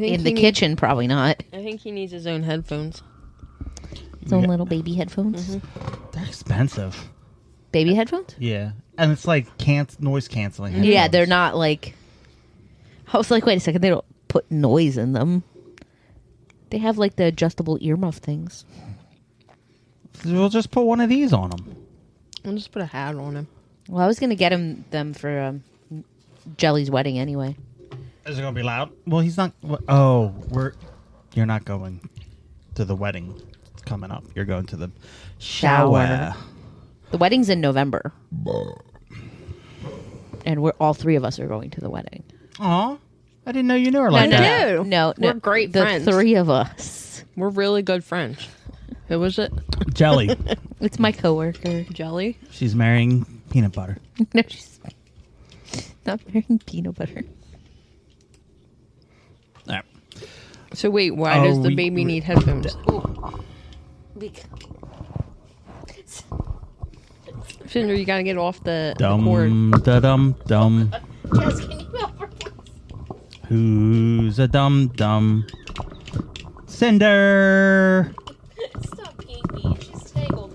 In the kitchen, probably not. I think he needs his own headphones. His own little baby headphones. Mm-hmm. They're expensive. Baby headphones? Yeah. And it's like noise canceling headphones. Yeah, they're not like... I was like, wait a second, they don't put noise in them. They have like the adjustable earmuff things. We'll just put one of these on them. I'll just put a hat on him. Well, I was going to get them for Jelly's wedding anyway. Is it going to be loud? Well, he's not... Oh, you're not going to the wedding. It's coming up. You're going to the shower. The wedding's in November. And all three of us are going to the wedding. Aw. I didn't know you knew her like that. No. No, We're great the friends. three of us. We're really good friends. Who was it? Jelly. It's my coworker. Jelly? She's marrying peanut butter. No, she's not wearing peanut butter. All right. So wait, why does the baby need headphones? Cinder, you gotta get off the cord. Dum. Jess, can you help her? Who's a dum? Cinder. Stop peeing me. She's tangled.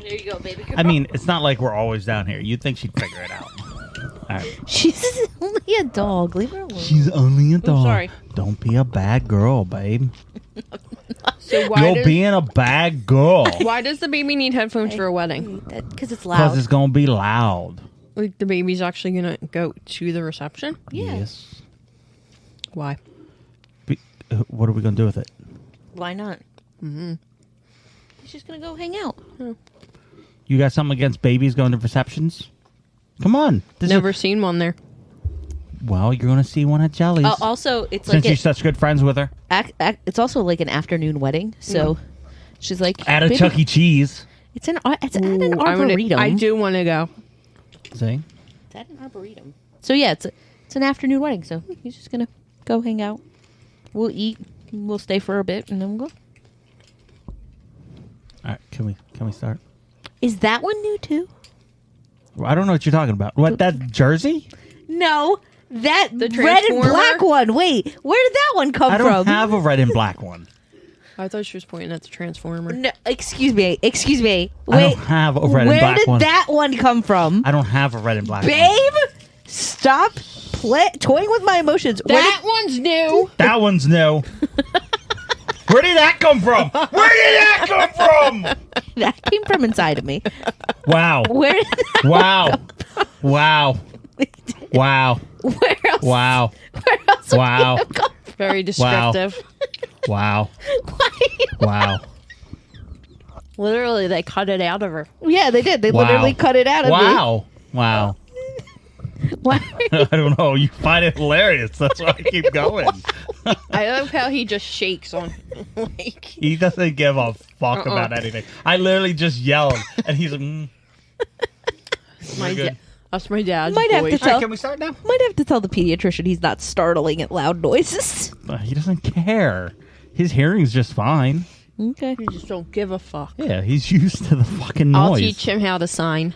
There you go, baby girl. I mean, it's not like we're always down here. You'd think she'd figure it out. All right. She's only a dog. Leave her alone. She's only a dog. sorry. Don't be a bad girl, babe. So You're being a bad girl. why does the baby need headphones for a wedding? Because it's Because loud. it's going to be loud. Like the baby's actually gonna go to the reception? Yeah. Yes. Why? What are we going to do with it? Why not? Mm-hmm. He's just going to go hang out. You got something against babies going to receptions? Come on. Never seen one there. Well, you're going to see one at Jelly's. Also, it's Since like you're such good friends with her. it's also like an afternoon wedding. So she's like... At a "Baby, Chuck E. Cheese. It's at an arboretum. I do want to go. See? It's at an arboretum. So yeah, it's an afternoon wedding. So he's just going to go hang out. We'll eat. We'll stay for a bit and then we'll go. All right. Can we start? Is that one new too? I don't know what you're talking about. What, that jersey? No. That The red and Transformer? black one. Wait, where did that one come I from? don't have a red and black one. I thought she was pointing at the Transformer. No, excuse me. Wait, I don't have a red and where black did one. that one come from? I don't have a red and black one. Babe, stop toying with my emotions. That one's new. That one's new. Where did that come from? Where did that come from? That came from inside of me. Wow. Where did that Wow. Wow. Wow. Where else? Wow. Where else would Wow. it have come from? Very descriptive. Wow. Why? Wow. Literally, they cut it out of her. Yeah, they did. They Wow. literally cut it out of Wow. Wow. me. Why? I don't know. You find it hilarious. That's why I keep going. I love how he just shakes on. Like, He doesn't give a fuck about anything. I literally just yelled, and he's like, my good. that's my dad's Might have voice. to tell. All right, can we start now? Might have to tell the pediatrician he's not startling at loud noises. He doesn't care. His hearing's just fine. Okay. You just don't give a fuck. Yeah, he's used to the fucking noise. I'll teach him how to sign.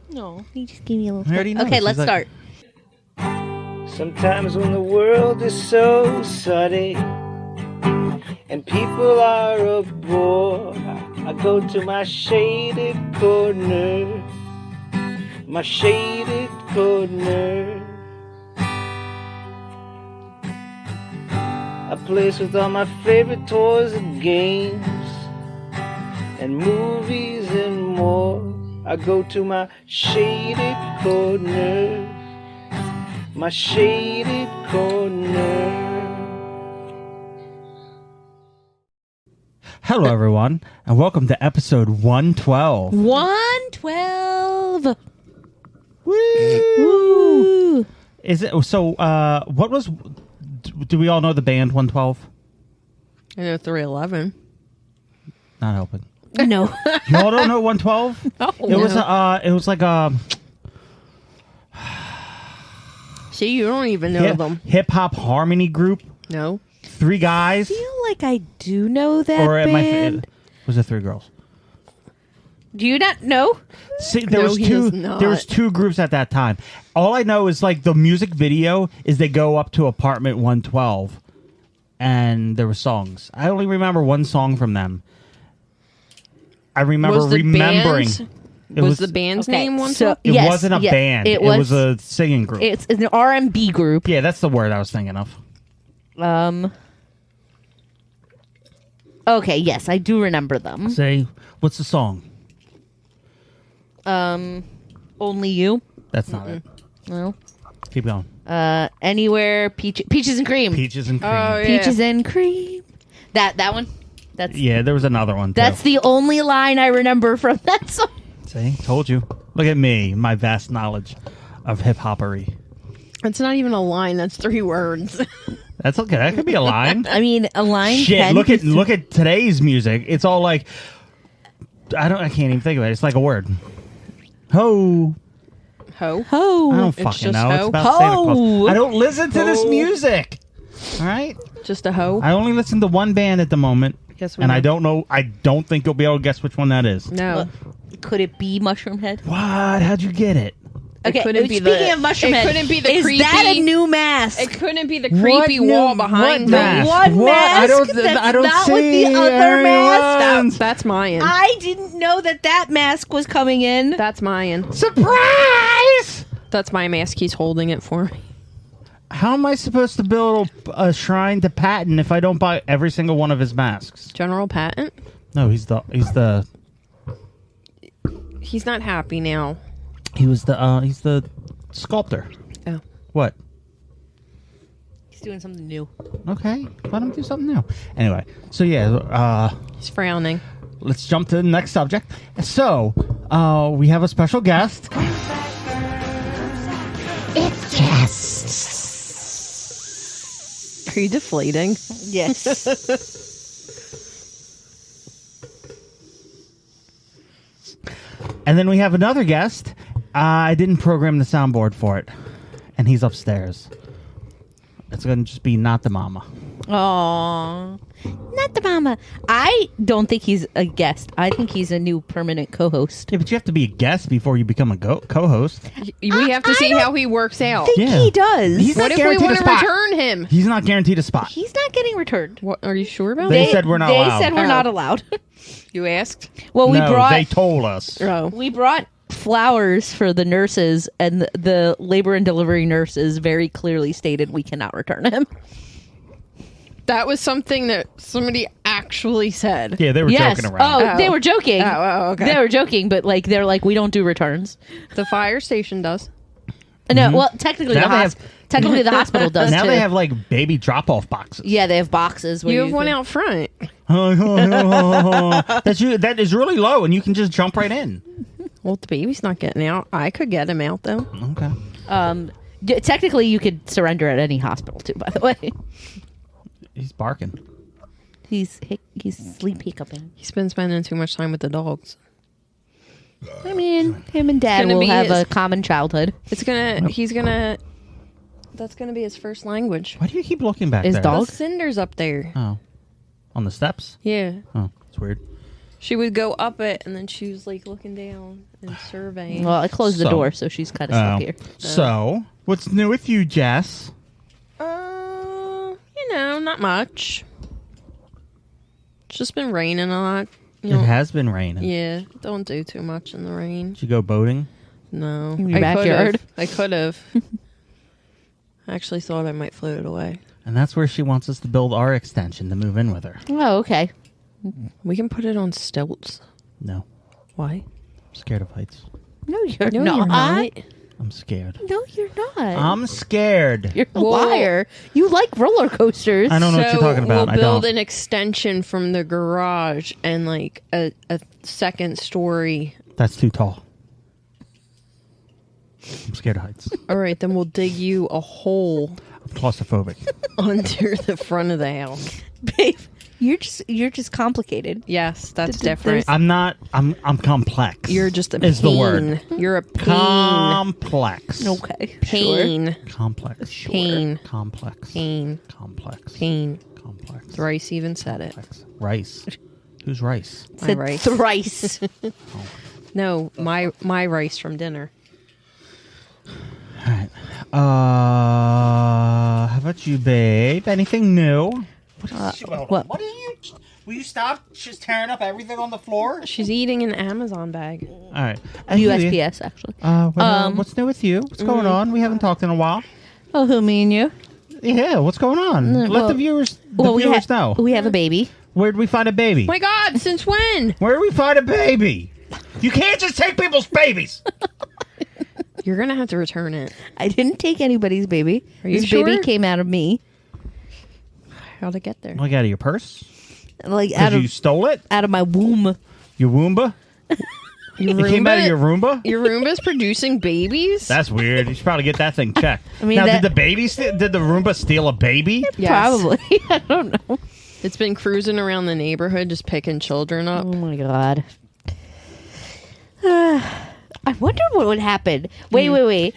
No, he just gave me a little. I already know. Okay, She's let's like- start. Sometimes when the world is so sunny and people are a bore, I go to my shaded corner, my shaded corner. A place with all my favorite toys and games and movies and more. I go to my shaded corner, my shaded corner. Hello, everyone, and welcome to episode 112. 112. Woo! Is it so? What was? Do we all know the band 112? I know 311. Not helping. No. You all don't know 112? It was it was like a See, you don't even know them. hip hop harmony group. No. 3 guys, I feel like I do know that or band. was it 3 girls? Do you not know? See, there No, was he two. does not. There was 2 groups at that time. All I know is like the music video is they go up to apartment 112 and there were songs. I only remember one song from them. I remember Was the remembering. band's- It was the band's Okay, name one so- song? It Yes, wasn't a yeah, band. it It was was- a singing group. It's an R&B group. Yeah, that's the word I was thinking of. Okay, yes, I do remember them. Say, what's the song? Only You. That's not it. No. Keep going. Anywhere. Peaches and Cream. Peaches and Cream. Oh, yeah. Peaches and Cream. That one. That's Yeah, there was another one. Too. that's the only line I remember from that song. See, told you. Look at me, my vast knowledge of hip hoppery. It's not even a line. That's 3 words. That's okay. That could be a line. I mean, a line. Shit, can look be- at today's music. It's all like I can't even think of it. It's like a word. Ho. Ho. Ho. I don't It's fucking just know. It's ho. about Santa Claus. Ho. I don't listen to this Ho. music. All right? Just a ho. I only listen to one band at the moment. Yes, we and know. I don't know. I don't think you'll be able to guess which one that is. No. Could it be Mushroom Head? What? How'd you get it? Okay, couldn't be speaking the- of Mushroom it Head, couldn't be the is creepy- that a new mask? It couldn't be the creepy What wall new- behind what me. mask? One What? mask? I don't. That's I don't not what see the other mask- anyone's. That's Mayan. I didn't know that mask was coming in. That's Mayan. Surprise! That's my mask. He's holding it for me. How am I supposed to build a shrine to Patton if I don't buy every single one of his masks? General Patton? No, he's the He's not happy now. he's the sculptor. Oh. What? He's doing something new. Okay, let him do something new. Anyway, so yeah, He's frowning. let's jump to the next subject. So, we have a special guest. Are you deflating? Yes. And then we have another guest. I didn't program the soundboard for it, and he's upstairs. It's going to just be not the mama. Aww. Not the mama. I don't think he's a guest. I think he's a new permanent co-host. Yeah, but you have to be a guest before you become a co-host. We have to see how he works out. think Yeah. he does. He's What not if we guaranteed a want to spot. return him? He's not guaranteed a spot. He's not getting returned. What? Are you sure about They that? said we're not They allowed. said we're Oh. not allowed. You asked? Well, No, they told us. Oh. we brought flowers for the nurses, and the labor and delivery nurses very clearly stated we cannot return him. That was something that somebody actually said. Yeah, they were Yes. joking around. Oh. They were joking. Oh, okay. They were joking, but like they're like, we don't do returns. The fire station does. No, well, technically Now they have- technically the hospital does Now too. they have like baby drop-off boxes. Yeah, they have boxes. Where You have one can- out front. That is really low, and you can just jump right in. Well, the baby's not getting out. I could get him out, though. Okay. Technically, you could surrender at any hospital too. By the way, He's barking. he's sleep hiccuping. He's been spending too much time with the dogs. I mean, him and Dad gonna will be have his- a common childhood. That's gonna be his first language. Why do you keep looking back Is there? dog- The Cinder's up there. Oh. On the steps? Yeah. Oh, it's weird. She would go up it, and then she was like looking down and surveying. Well, I closed the So- door, so she's kind of stuck here. So, what's new with you, Jess? Not much. It's just been raining a lot. It has been raining. Yeah, don't do too much in the rain. Did you go boating? No. In your backyard? I could have. I actually thought I might float it away. And that's where she wants us to build our extension to move in with her. Oh, okay. We can put it on stilts. No. Why? I'm scared of heights. No, you're No, not. you're not. I'm scared. No, you're not. I'm scared. You're a Well- liar. You like roller coasters. I don't know what you're talking about. We'll I build don't. an extension from the garage and like a second story. That's too tall. I'm scared of heights. All right, then we'll dig you a hole I'm claustrophobic. under the front of the house. Babe, you're just complicated. Yes, that's There's- different. I'm not. I'm complex. You're just a is pain. the word. You're a pain. Complex. Okay. Sure. Pain. Complex. Pain. Complex. Pain. Complex. Pain. Complex. Thrice even said it. Complex. Rice. Who's rice? My Said rice. thrice. No, my rice from dinner. All right. How about you, babe? Anything new? what? What are you? Will you stop just tearing up everything on the floor? She's eating an Amazon bag. All right. And USPS, actually. What's new with you? What's going on? We haven't talked in a while. Oh, who, me and you? Yeah, what's going on? Let well- the viewers we know. We have a baby. Where'd we find a baby? Oh my God! Since when? Where did we find a baby? You can't just take people's babies. You're gonna have to return it. I didn't take anybody's baby. Are you This baby sure? came out of me. How'd it get there? Like out of your purse? Like Because you stole it? out of my womb. Your Woomba? Your It came out of your Roomba? Your Roomba's producing babies? That's weird. You should probably get that thing checked. I mean, now, that- did the Roomba steal a baby? Yes. Probably. I don't know. It's been cruising around the neighborhood just picking children up. Oh my god. I wonder what would happen. Wait.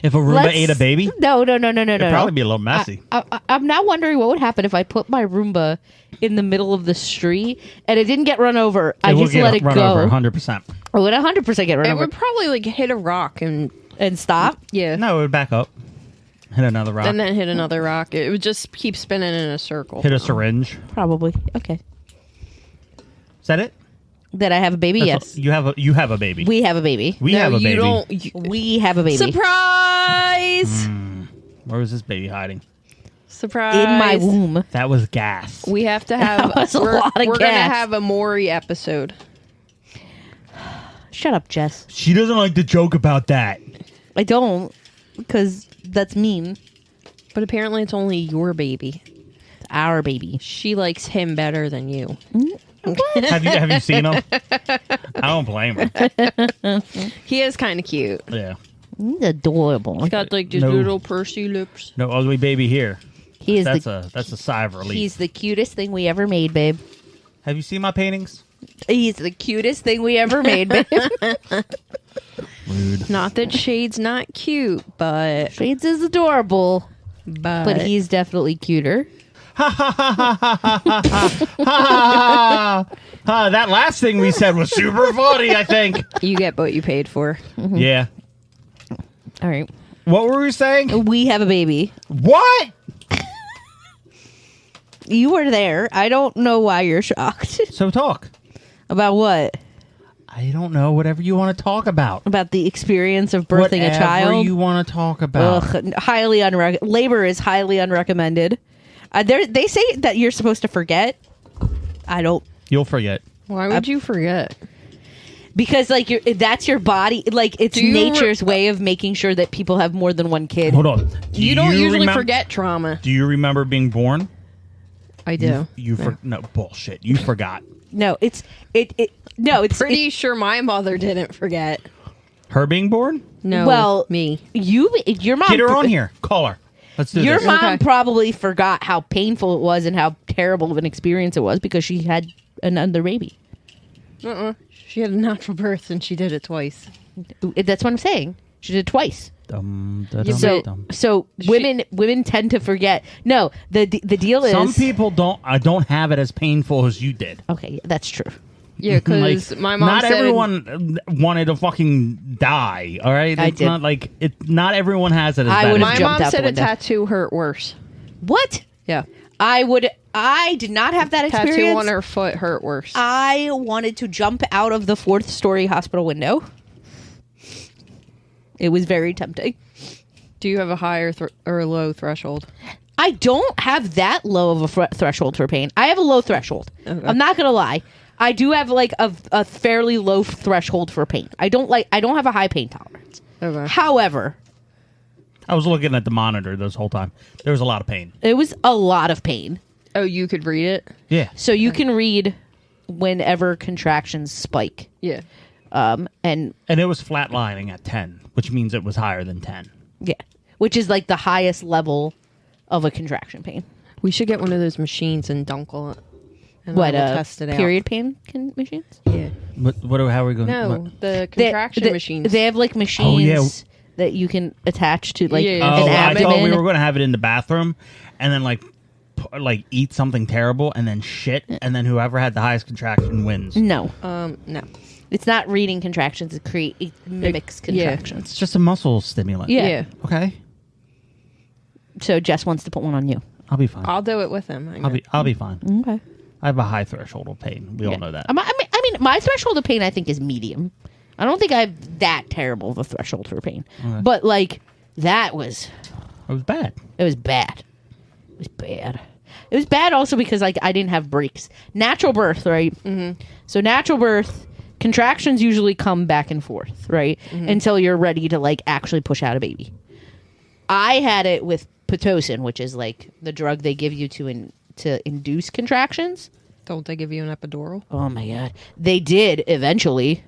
If a Roomba Let's- ate a baby? No. It'd probably be a little messy. I'm now wondering what would happen if I put my Roomba in the middle of the street and it didn't get run over. I will just get let it run go. over 100%. Or would 100% get run It over would probably like hit a rock and and stop? yeah, No, it would back up. Hit another rock. and then hit another rock. It would just keep spinning in a circle. Hit a syringe. Probably. Okay. Is that it? That I have a baby? That's Yes. all- you have a baby. We have a baby. We No, have a you baby. don't. We have a baby. Surprise! Where was this baby hiding? Surprise! In my womb. That was gas. We have to have. That was a we're lot of we're gas. gonna have a Maury episode. Shut up, Jess. She doesn't like to joke about that. I don't, because that's mean. But apparently, it's only your baby. It's our baby. She likes him better than you. Have you seen him? I don't blame her. He is kind of cute. Yeah. He's adorable. He's got like just No. little pursy lips. No ugly baby here. He is That's a sigh of relief. he's the cutest thing we ever made, babe. Have you seen my paintings? He's the cutest thing we ever made, babe. Rude. Not that Shade's not cute, but Shades is adorable, but he's definitely cuter. That last thing we said was super funny, I think. you get what you paid for. Yeah. All right. What were we saying? We have a baby. What? You were there. I don't know why you're shocked. So talk. About what? I don't know. Whatever you want to talk about. About the experience of birthing Whatever a child? you want to talk about. Ugh, highly labor is highly unrecommended. They say that you're supposed to forget. I don't, You'll forget. Why would you forget? because like that's your body. Like it's Do you nature's way of making sure that people have more than one kid. Hold on. Do You don't usually remem- forget trauma. Do you remember being born? I do. No bullshit. You forgot. No, it's Pretty sure my mother didn't forget. Her being born? No, Well, me. your mom. Get her on here. Call her. Let's do Your this. mom Okay. probably forgot how painful it was and how terrible of an experience it was because she had another baby. She had a natural birth and she did it twice. That's what I'm saying. She did it twice. Dum, da, Yeah, dum, So, dum. so women tend to forget. No, the deal is Some people don't. I don't have it as painful as you did. Okay, that's true. Yeah, because Like, my mom not said everyone wanted to fucking die. All right, I it's did. not like it. Not everyone has it as I bad. would've as my you. jumped mom out said the a window. tattoo hurt worse. What? Yeah, I did not have that experience. tattoo on her foot hurt worse. I wanted to jump out of the 4th-story hospital window. It was very tempting. Do you have a higher or low threshold? I don't have that low of a threshold for pain. I have a low threshold. Okay. I'm not gonna lie. I do have like a fairly low threshold for pain. I don't have a high pain tolerance. Okay. However, I was looking at the monitor this whole time. There was a lot of pain. it was a lot of pain. Oh, you could read it? Yeah. So you can read whenever contractions spike. Yeah. And And it was flatlining at 10, which means it was higher than 10. yeah, which is like the highest level of a contraction pain. We should get one of those machines and dunkle it. And What I will test it out. period pain machines? Yeah. How are we going? No, what? the contraction machines. They have like machines Oh, yeah. that you can attach to like Yeah. an Oh, I abdomen. thought we were going to have it in the bathroom and then like eat something terrible and then shit and then whoever had the highest contraction wins. No, No. it's not reading contractions. It mimics yeah. contractions. It's just a muscle stimulant. Yeah. Yeah. Okay. So Jess wants to put one on you. I'll be fine. I'll do it with him. I'll be fine. Okay. I have a high threshold of pain. We all know that. I mean, my threshold of pain, I think, is medium. I don't think I have that terrible of a threshold for pain. Okay. But, like, that was... It was bad. It was bad. It was bad. It was bad also because, like, I didn't have breaks. Natural birth, right? Mm-hmm. So natural birth, contractions usually come back and forth, right? Mm-hmm. Until you're ready to, like, actually push out a baby. I had it with Pitocin, which is, like, the drug they give you to induce contractions. Don't they give you an epidural? Oh, my God. They did eventually.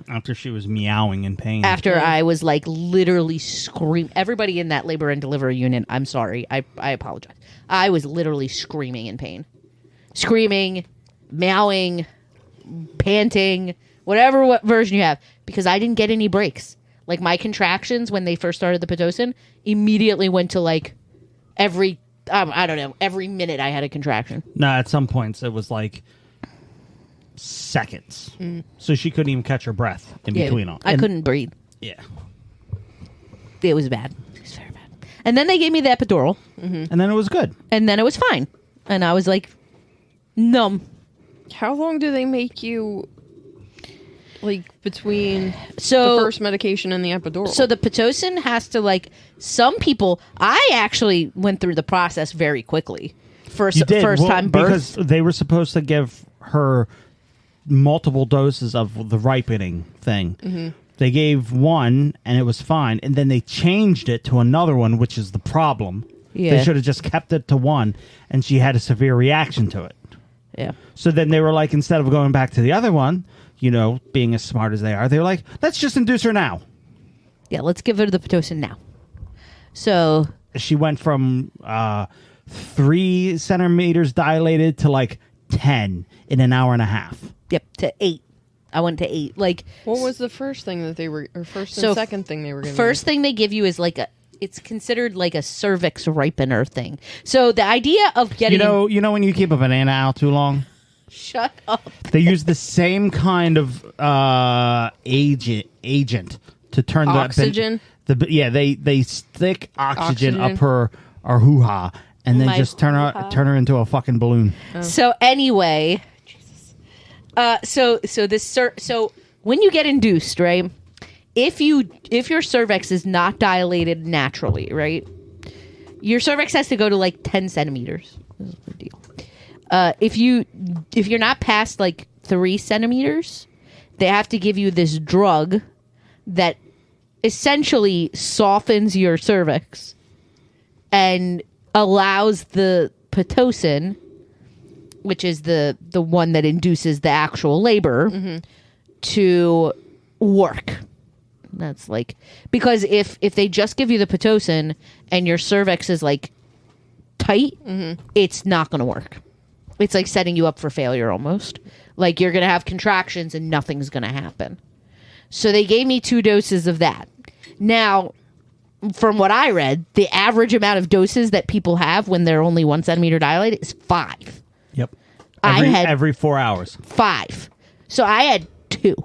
After she was meowing in pain. After I was like literally screaming. Everybody in that labor and delivery unit, I'm sorry. I apologize. I was literally screaming in pain. Screaming, meowing, panting, what version you have. Because I didn't get any breaks. Like my contractions when they first started the Pitocin immediately went to like every minute I had a contraction. No, at some points it was like seconds. So she couldn't even catch her breath in between them. I couldn't breathe. Yeah. It was bad. It was very bad. And then they gave me the epidural. And then it was good. And then it was fine. And I was like, numb. How long do they make you, like, between So the first medication and the epidural? So the Pitocin has to, like, some people, I actually went through the process very quickly. First time birth. Because they were supposed to give her multiple doses of the ripening thing. Mm-hmm. They gave one and it was fine, and then they changed it to another one, which is the problem. Yeah. They should have just kept it to one, and she had a severe reaction to it. Yeah. So then they were like, instead of going back to the other one, you know, being as smart as they are, they were like, let's just induce her now. Yeah, let's give her the Pitocin now. So She went from 3 centimeters dilated to like 10 in an hour and a half. yep, to 8. I went to 8. Like, what was the first thing that they were, or first So and second thing they were giving? first thing they give you is like it's considered like a cervix ripener thing. So the idea of getting You know when you keep a banana out too long? shut up. They use the same kind of agent to turn Oxygen? They stick oxygen up Oxygen? her hoo-ha and then My just turn her into a fucking balloon. So anyway, Jesus. So when you get induced, right? If your cervix is not dilated naturally, right? Your cervix has to go to like 10 centimeters. This is the deal. If you're not past like 3 centimeters, they have to give you this drug that essentially softens your cervix and allows the Pitocin, which is the one that induces the actual labor, to work. That's like, because if they just give you the Pitocin and your cervix is like tight, it's not going to work. It's like setting you up for failure almost. Like you're going to have contractions and nothing's going to happen. So they gave me 2 doses of that. Now, from what I read, the average amount of doses that people have when they're only 1 centimeter dilated is 5. Yep. I had every 4 hours. 5. So I had 2.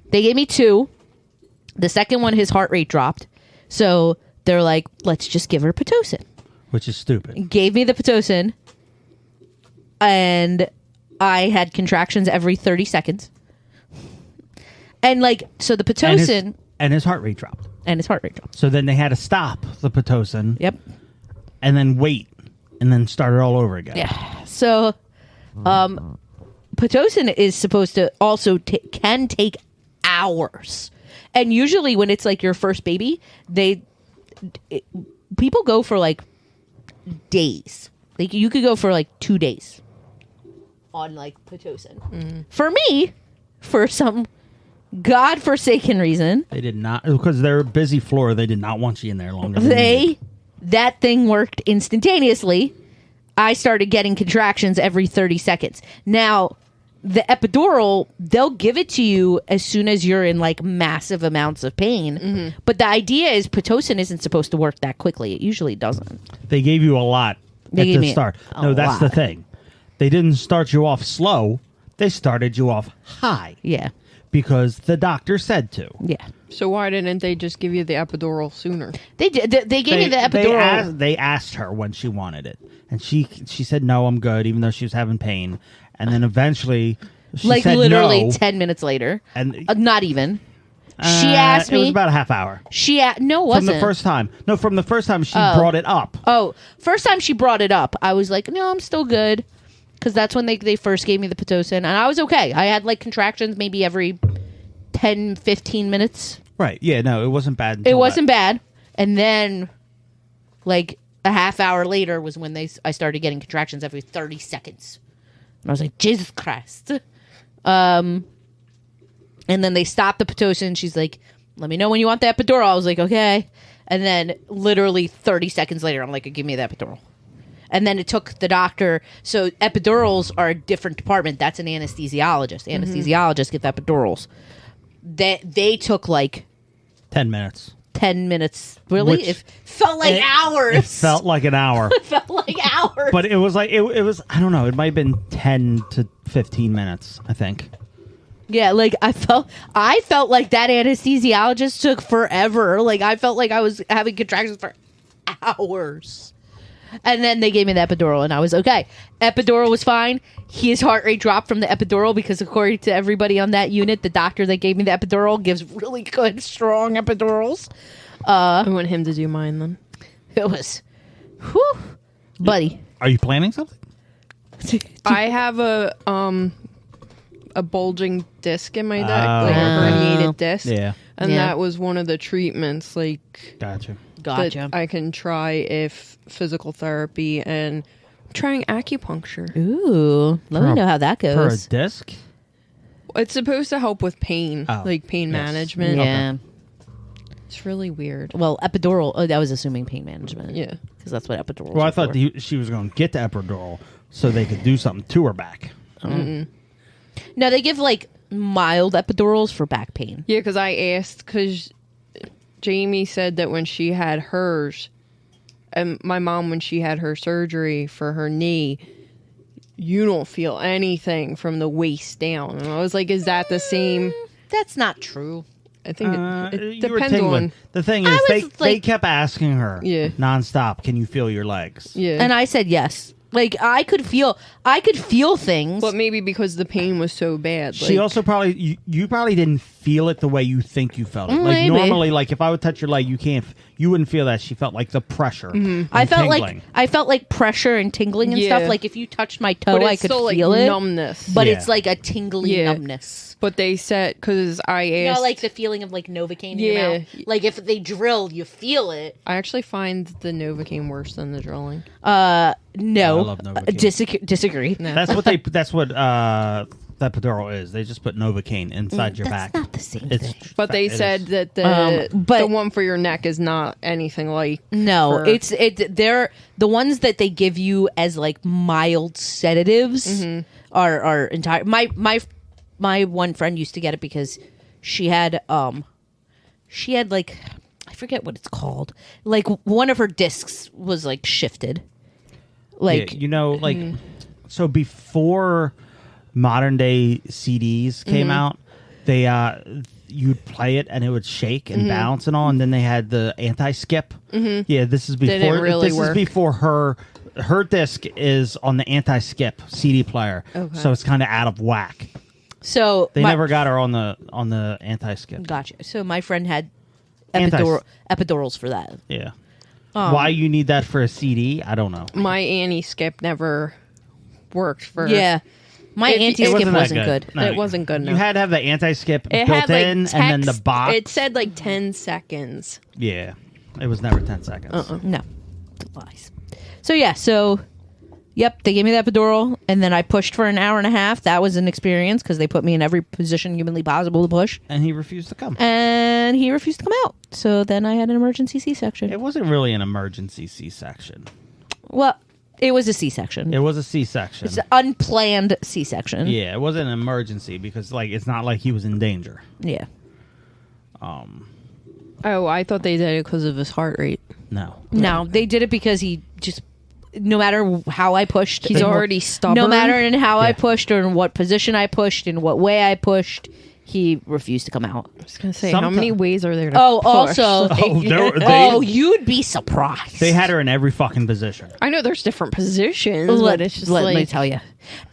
They gave me 2. The second one, his heart rate dropped. So they're like, let's just give her Pitocin. Which is stupid. Gave me the Pitocin. And I had contractions every 30 seconds. And like, so the Pitocin... And his heart rate dropped. And his heart rate dropped. So then they had to stop the Pitocin. Yep. And then wait. And then start it all over again. Yeah. So, Pitocin is supposed to also can take hours. And usually when it's like your first baby, people go for like days. Like you could go for like 2 days on like Pitocin. For me, for some godforsaken reason, They did not, because they're a busy floor, they did not want you in there longer than needed. that thing worked instantaneously. I started getting contractions every 30 seconds. Now, the epidural, they'll give it to you as soon as you're in like massive amounts of pain. But the idea is Pitocin isn't supposed to work that quickly. It usually doesn't. They gave you a lot They at gave the me start. a No, that's the lot. thing. They didn't start you off slow. They started you off high. Yeah. because the doctor said to. Yeah. So why didn't they just give you the epidural sooner? They did. They gave me the epidural. They asked her when she wanted it, and she said no, I'm good, even though she was having pain. And then eventually, she like said literally no, 10 minutes later, and not even. She asked me. It was about a half hour. No, it wasn't. From the first time. No, from the first time she brought it up. Oh, first time she brought it up, I was like, no, I'm still good. Because that's when they first gave me the Pitocin. And I was okay. I had like contractions maybe every 10, 15 minutes. Right. Yeah, no, it wasn't bad. It wasn't bad. And then like a half hour later was when I started getting contractions every 30 seconds. And I was like, Jesus Christ. And then they stopped the Pitocin. She's like, let me know when you want the epidural. I was like, okay. And then literally 30 seconds later, I'm like, give me the epidural. And then it took the doctor. So epidurals are a different department. That's an anesthesiologist. Anesthesiologists get the epidurals. They took like 10 minutes. 10 minutes. Really? Which- It felt like hours. It felt like an hour. It felt like hours. But it was like, it was, I don't know, it might have been 10 to 15 minutes, I think. Yeah, like I felt like that anesthesiologist took forever. Like I felt like I was having contractions for hours. And then they gave me the epidural and I was okay. Epidural was fine. His heart rate dropped from the epidural because according to everybody on that unit, the doctor that gave me the epidural gives really good, strong epidurals. I want him to do mine then. It was, whew, buddy. Are you planning something? I have a bulging disc in my neck, like a herniated disc. Yeah. And Yeah. that was one of the treatments, like Gotcha. Gotcha. that I can try if physical therapy and trying acupuncture. Ooh, let me know how that For a goes. disc? It's supposed to help with pain, Oh, like pain yes. management. Yeah. It's really weird. Well, epidural. Oh, that was assuming pain management. Yeah. because that's what epidurals. Well, I are thought for. she was going to get the epidural so they could do something to her back. No, they give like mild epidurals for back pain. Yeah, because I asked, because Jamie said that when she had hers, and my mom, when she had her surgery for her knee, you don't feel anything from the waist down. And I was like, is that the same? That's not true. I think it You were depends tingling. on. The thing I is, was, they like- kept asking her Yeah. nonstop, can you feel your legs? Yeah. And I said yes. Like I could feel things. But maybe because the pain was so bad. She like- also probably you probably didn't feel it the way you think you felt it. Like Maybe. normally, like if I would touch your leg, you wouldn't feel that. She felt like the pressure. and I felt tingling. like pressure and tingling and Yeah. stuff. Like if you touched my toe, but I it's could still feel like it. numbness. But Yeah. it's like a tingling Yeah. numbness. But they said, because I You asked. know, like the feeling of like Novocaine in your Yeah. mouth. Like if they drill, you feel it. I actually find the Novocaine worse than the drilling. No, I love Novocaine. disagree. No. That's what that epidural is. They just put Novocaine inside your That's back. not the same It's thing. But they it said is. that the but- one for your neck is not anything like. No, for- they're the ones that they give you as like mild sedatives are entire. My one friend used to get it because she had like I forget what it's called. Like one of her discs was like shifted. Like Yeah, you know, like so before modern day CDs came out, they you'd play it and it would shake and bounce and all, and then they had the anti-skip. Yeah, this is before. Didn't really this work. is before her disc is on the anti-skip CD player, Okay. so it's kind of out of whack. so They my- never got her on the anti-skip. Gotcha. So my friend had Anti- epidurals for that. Yeah. Why you need that for a CD? I don't know. My anti-skip never worked for. Yeah, my It anti-skip that wasn't good. It wasn't good You enough. had to have the anti-skip It built had like in, text, and then the box. It said like 10 seconds. Yeah, it was never 10 seconds. No, lies. So yeah, yep, they gave me the epidural, and then I pushed for an hour and a half. That was an experience because they put me in every position humanly possible to push, And he refused to come. and he refused to come out. So then I had an emergency C-section. It wasn't really an emergency C-section. Well, it was a C-section. It was a C-section. It's an unplanned C-section. Yeah, it wasn't an emergency because like it's not like he was in danger. Yeah. Oh, I thought they did it because of his heart rate. No. No, they did it because he just, no matter how I pushed, He's and already stubborn. No matter in how I Yeah. pushed or in what position I pushed, in what way I pushed, he refused to come out. I was gonna say, how many Sometime- ways are there to Oh, push? also, Oh, you'd be surprised. they had her in every fucking position. I know there's different positions, Let, but it's just let me like tell you.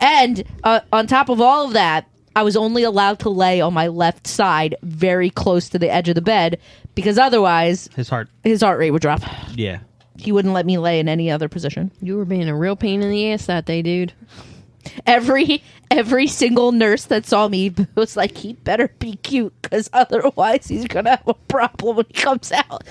And on top of all of that, I was only allowed to lay on my left side, very close to the edge of the bed, because otherwise His heart. his heart rate would drop. Yeah. He wouldn't let me lay in any other position. you were being a real pain in the ass that day, dude. Every single nurse that saw me was like, he better be cute, because otherwise he's gonna have a problem when he comes out.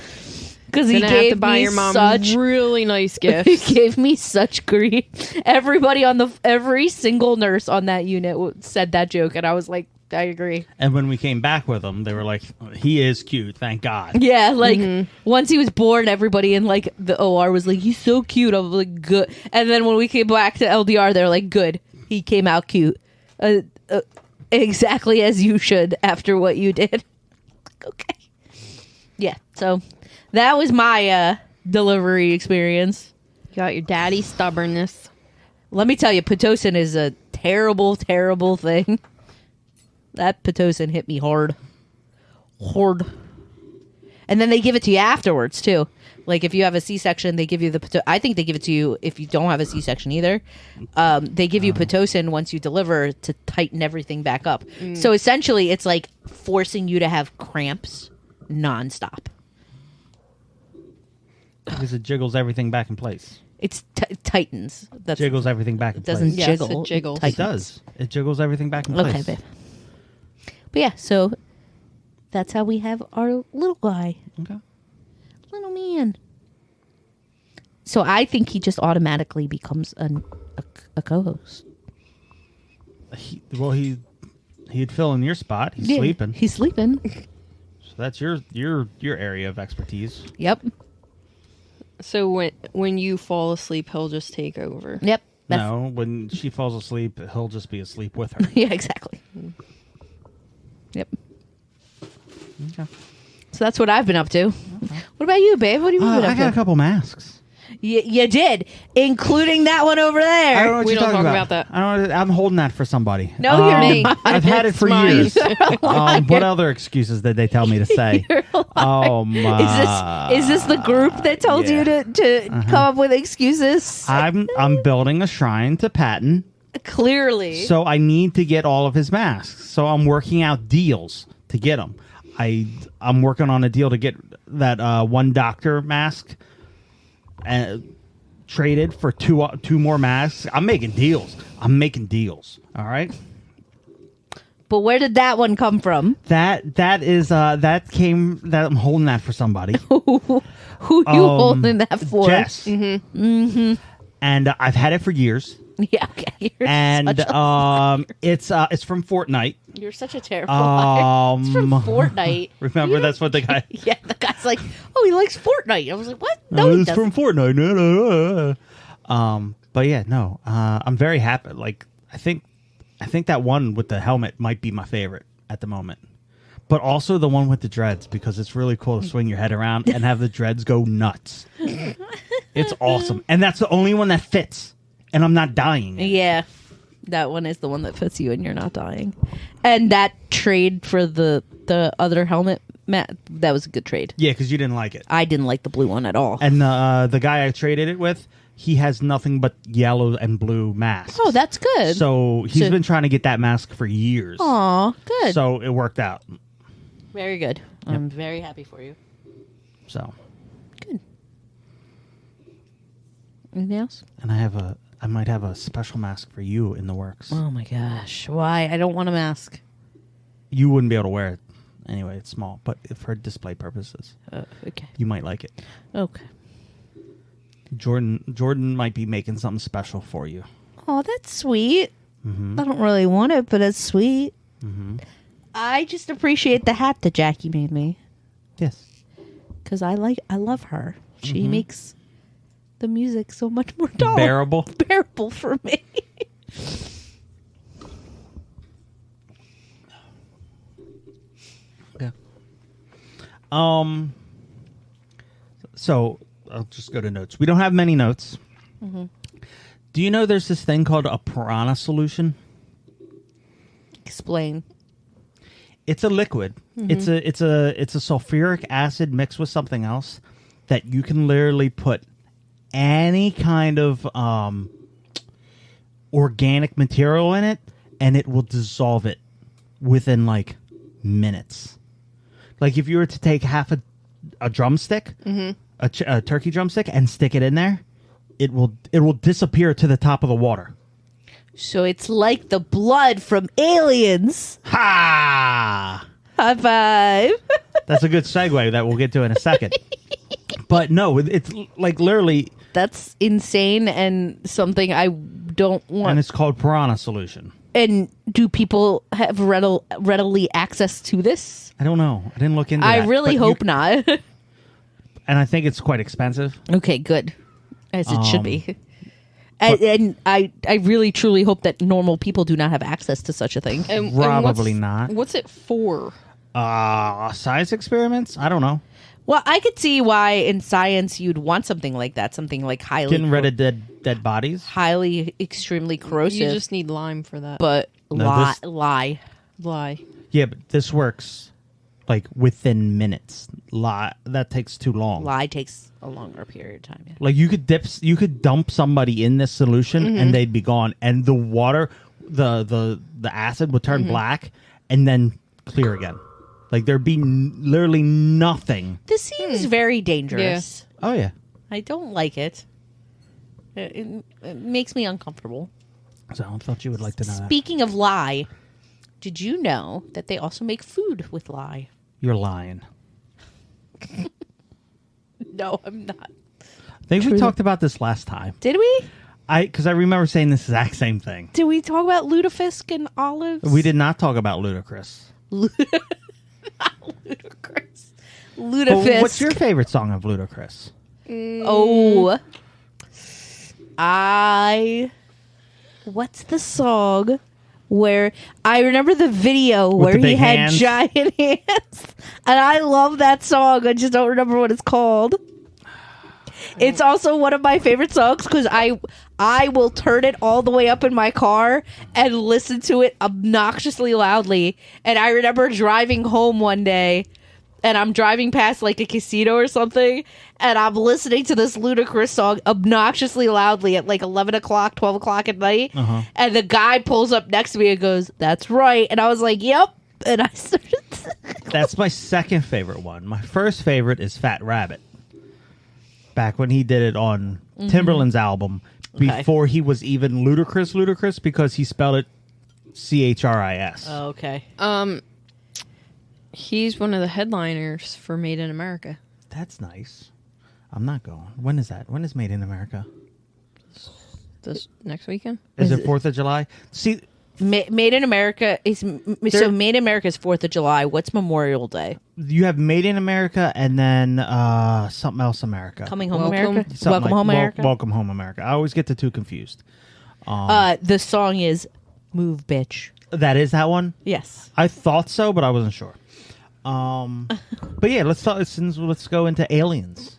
Because he Gonna have gave to buy me your mom such really nice he gifts. gave me such grief. Every single nurse on that unit said that joke, and I was like, I agree. And when we came back with him, they were like, he is cute, thank God. Yeah, like once he was born, everybody in like the OR was like, he's so cute. I was like, good. And then when we came back to LDR, they're like, good. He came out cute. Exactly as you should after what you did. Okay. Yeah, so that was my delivery experience. You got your daddy stubbornness. Let me tell you, Pitocin is a terrible, terrible thing. That Pitocin hit me hard. Hard. And then they give it to you afterwards, too. Like, if you have a C-section, they give you the Pitocin. I think they give it to you if you don't have a C-section either. They give you Pitocin once you deliver to tighten everything back up. So, essentially, it's like forcing you to have cramps nonstop. Because it jiggles everything back in place. It's tightens. That's, Jiggles everything back in it doesn't place. Yes, jiggle. it jiggles. It tightens. does. It jiggles everything back in place. Okay, babe. But yeah, so that's how we have our little guy. Okay. Little man. So I think he just automatically becomes a co-host. He'd fill in your spot. He's sleeping. He's sleeping. So that's your area of expertise. Yep. So when you fall asleep, he'll just take over. Yep. That's, No, when she falls asleep, he'll just be asleep with her. Yeah, exactly. Yep. Okay. So that's what I've been up to. What about you, babe? What have you been I up got a to? couple masks. You did, including that one over I don't know there. what We you're don't talking talk about that. I don't. I'm holding that for somebody. No, you're Me. not. I've had it It's for mine. years. What other excuses did they tell me to say? You're a liar. Oh my! Is this the group that tells you to come up with excuses? I'm building a shrine to Patton, Clearly. so I need to get all of his masks. So I'm working out deals to get them. I'm working on a deal to get that one doctor mask and traded for two more masks. I'm making deals. All right. But where did that one come from? That I'm holding that for somebody. Who you holding that for? Jess. And I've had it for years. Yeah, okay. You're And such a, it's from Fortnite. you're such a terrible liar. It's from Fortnite. Remember, that's what the guy. Yeah, the guy's like, oh, he likes Fortnite. I was like, what? No, he it's doesn't. from Fortnite. But yeah, no. I'm very happy. Like I think that one with the helmet might be my favorite at the moment. But also the one with the dreads, because it's really cool to swing your head around and have the dreads go nuts. It's awesome. And that's the only one that fits. And I'm not dying. Yeah, that one is the one that fits you and you're not dying. And that trade for the other helmet, Matt, that was a good trade. Yeah, because you didn't like it. I didn't like the blue one at all. And the guy I traded it with, he has nothing but yellow and blue masks. Oh, that's good. So he's So- been trying to get that mask for years. Aw, good. So it worked out. Very good. I'm very happy for you. So, Good. Anything else? and I might have a special mask for you in the works. Oh my gosh. Why? I don't want a mask. You wouldn't be able to wear it anyway. It's small, but for display purposes, Okay. you might like it. Okay. Jordan might be making something special for you. Oh, that's sweet. I don't really want it, but it's sweet. I just appreciate the hat that Jackie made me Yes. because I love her. She makes the music so much more tolerable. Bearable for me. Yeah. So I'll just go to notes. We don't have many notes. Do you know there's this thing called a piranha solution? Explain. It's a liquid. It's a sulfuric acid mixed with something else that you can literally put any kind of organic material in it, and it will dissolve it within like minutes. Like if you were to take half a drumstick, a turkey drumstick, and stick it in there, it will disappear to the top of the water. So it's like the blood from Aliens. Ha! High five. That's a good segue that we'll get to in a second. But no, it's like literally, That's insane and something I don't want. and it's called Piranha Solution. And do people have readily access to this? I don't know. I didn't look into I that. really but hope not. And I think it's quite expensive. Okay, good. As it should be. And I really truly hope that normal people do not have access to such a thing. And Probably not. What's it for? Science experiments? I don't know. Well, I could see why in science you'd want something like that, something like Getting rid of dead bodies. highly, extremely corrosive. You just need lime for that. but No, lie. Lie. Yeah, but this works like within minutes. That takes too long. Lie takes a longer period of time. Yeah. Like you could dump somebody in this solution and they'd be gone, and the water, the acid would turn black and then clear again. Like there'd be literally nothing. This seems very dangerous. Oh yeah. I don't like it. It makes me uncomfortable. So I thought you would like to know that. Speaking of lie, did you know that they also make food with lie? You're lying. No, I'm not. I think we talked about this last time. Did we? Because I remember saying this exact same thing. Did we talk about lutefisk and olives? We did not talk about Ludacris. Ludicrous. But Lutefisk. what's your favorite song of Ludacris? Oh. What's the song where I remember the video where the he big had hands? giant hands. And I love that song. I just don't remember what it's called. It's also one of my favorite songs because I will turn it all the way up in my car and listen to it obnoxiously loudly. And I remember driving home one day and I'm driving past like a casino or something and I'm listening to this Ludacris song obnoxiously loudly at like 11 o'clock, 12 o'clock at night. And the guy pulls up next to me and goes, "That's right." And I was like, "Yep." And I started. That's my second favorite one. My first favorite is Fat Rabbit. Back when he did it on Timberland's album, before he was even Ludacris, because he spelled it CHRIS. Oh, okay. He's one of the headliners for Made in America. That's nice. I'm not going. When is that? When is Made in America? This next weekend? Is it 4th of July? See, Made in America is so Made in America is 4th of July. What's Memorial Day? you have Made in America and then something else America. Coming Home Welcome. America. Something Welcome like- Home America. Welcome Home America. I always get the two confused. The song is "Move, Bitch." That is that one? Yes. I thought so, but I wasn't sure. But yeah, let's go into Aliens.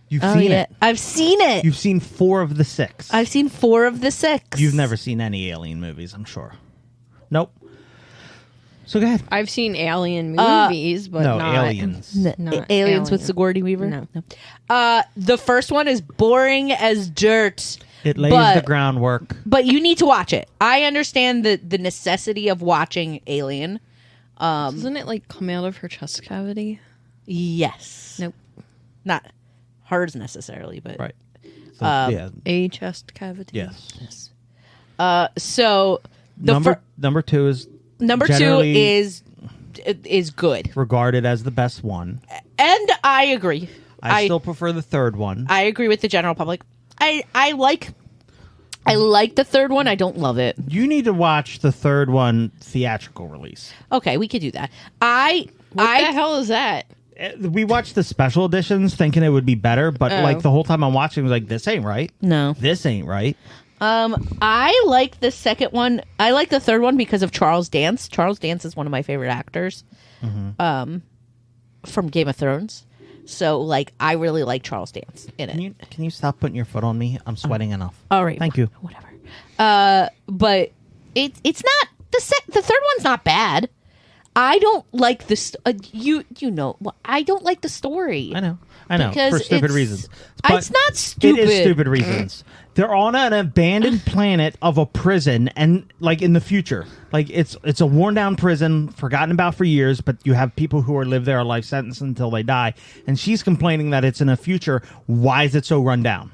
You've Oh seen yeah, it. I've seen it. You've seen 4 of the 6. I've seen 4 of the 6. You've never seen any Alien movies, I'm sure. Nope. So go ahead. I've seen Alien movies, but No, not Aliens. Not Aliens with Alien. Sigourney Weaver. No. The first one is boring as dirt. It lays But- the groundwork. But you need to watch it. I understand the necessity of watching Alien. Doesn't it like come out of her chest cavity? Yes. Nope. Not hers necessarily, but Right. So, yeah. A chest cavity. Yes. So the Number 2 is number 2 generally is good, regarded as the best one. and I agree. I still prefer the third one. I agree with the general public. I like the third one. I don't love it. You need to watch the third one theatrical release. Okay, we could do that. What the hell is that? We watched the special editions thinking it would be better, but like the whole time I'm watching, I was like, this ain't right. No. This ain't right. I like the second one. I like the third one because of Charles Dance. Charles Dance is one of my favorite actors from Game of Thrones. So, like, I really like Charles Dance in it. Can you stop putting your foot on me? I'm sweating enough. All right. Thank you. Whatever. But it's not the third one's not bad. I don't like this. You know, I don't like the story. I know. Because For stupid it's- reasons. It's not stupid. It is stupid reasons. They're on an abandoned planet of a prison, and like in the future, like it's a worn down prison, forgotten about for years. But you have people who are live there a life sentence until they die, and she's complaining that it's in the future. Why is it so run down?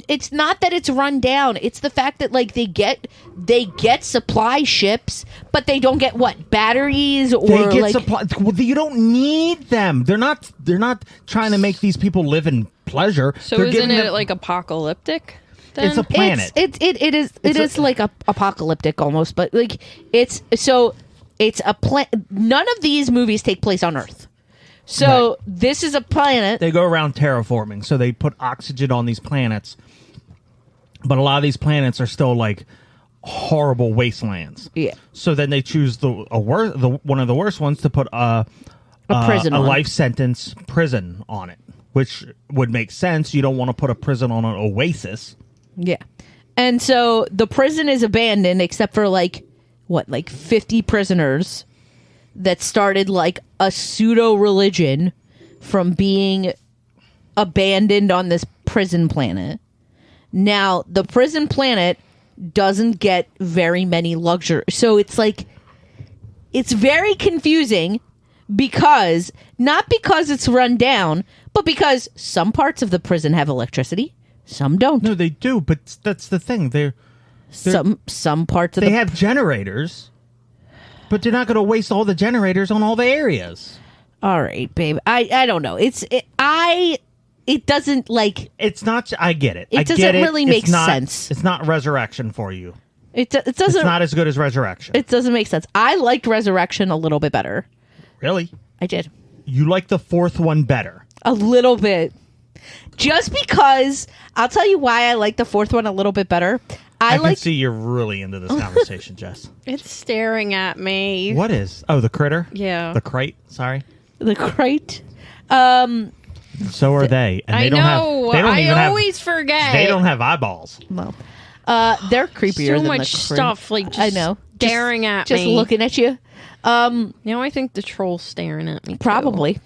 It's not that it's run down. It's the fact that like they get supply ships, but they don't get what batteries or They get like supply. Well, you don't need them. They're not trying to make these people live in pleasure. So They're isn't giving it them- like apocalyptic? Then? It's a planet. It is like a apocalyptic almost, but like it's a none of these movies take place on Earth. So Right. this is a planet. They go around terraforming, so they put oxygen on these planets. But a lot of these planets are still like horrible wastelands. Yeah. So then they choose one of the worst ones to put a prison a on. life sentence prison on it, which would make sense. You don't want to put a prison on an oasis. Yeah. And so the prison is abandoned except for like 50 prisoners that started like a pseudo religion from being abandoned on this prison planet. Now, the prison planet doesn't get very many luxury. So it's like it's very confusing because not because it's run down, but because some parts of the prison have electricity, some don't. No, they do, but that's the thing. Some parts of They the have generators, but they're not going to waste all the generators on all the areas. All right, babe. I don't know. It doesn't like It's not. I get it. It I doesn't get it. really It's make not- sense. It's not resurrection for you. it It's doesn't not as good as resurrection. it doesn't make sense. I liked Resurrection a little bit better. Really? I did. You like the fourth one better? A little bit. Just because I'll tell you why I like the fourth one a little bit better. I can like see you're really into this conversation, Jess. It's staring at me. What is? Oh, the critter. Yeah. The crate. Sorry. the crate. So are they, and I they don't know. have. They don't even I have. always forget. They don't have eyeballs. Well, they're creepier so than much the crate. stuff like just I know. staring at Just me. looking at you. Now I think the troll's staring at me. too. Probably.